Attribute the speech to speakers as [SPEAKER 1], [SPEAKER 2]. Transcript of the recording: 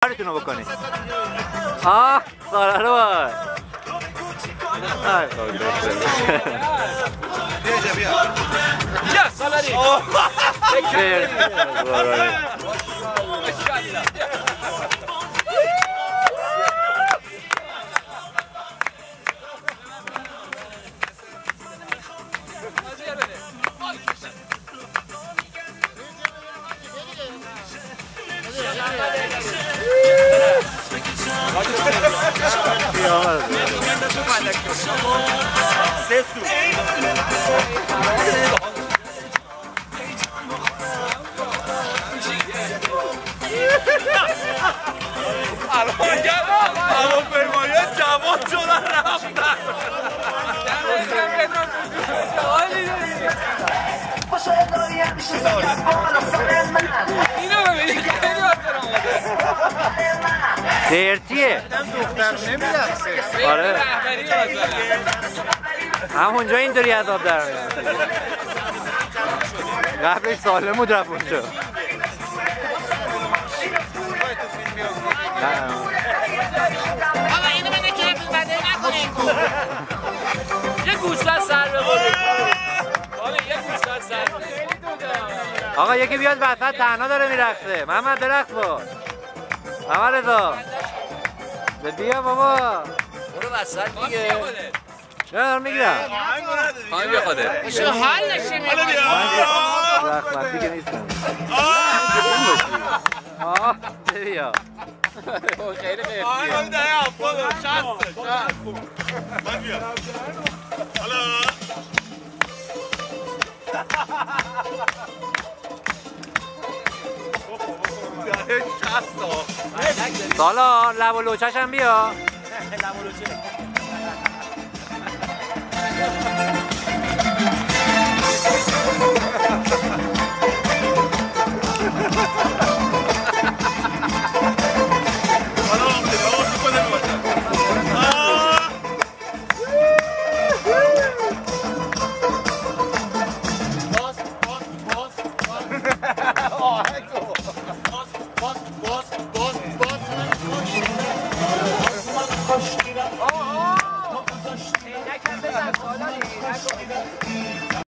[SPEAKER 1] کارتونو بکنی. سارا رو باید
[SPEAKER 2] بیا سالاری
[SPEAKER 3] هواپیمایی جواد شدن رفتن.
[SPEAKER 2] اینو ببینید خیلی وقت
[SPEAKER 1] درتیه
[SPEAKER 3] دختر نمیرقصه.
[SPEAKER 1] آره
[SPEAKER 2] رهبری
[SPEAKER 1] همونجا اینطوری عذاب در میاد. قبلش سالم بود رفت اونجا.
[SPEAKER 2] آقا اینو بده که بده نکنید. یه گوسفند سر ببرید. آقا یه گوسفند سر ببرید.
[SPEAKER 1] آقا یکی بیاد وسط تنها داره میرقصه. محمد درخت با محمد رضا بیا بابا
[SPEAKER 2] برو وسط دیگه.
[SPEAKER 1] نه دارم میگیرم
[SPEAKER 2] خواهی بیا خوده شو حال نشه میگه
[SPEAKER 1] درخت وقتی که نیستم بیا
[SPEAKER 2] خیلی خیلی
[SPEAKER 3] آقا ده افغان 60 من بیا حالا
[SPEAKER 1] سالار لب و لوچش هم بیا
[SPEAKER 3] لب و لوچه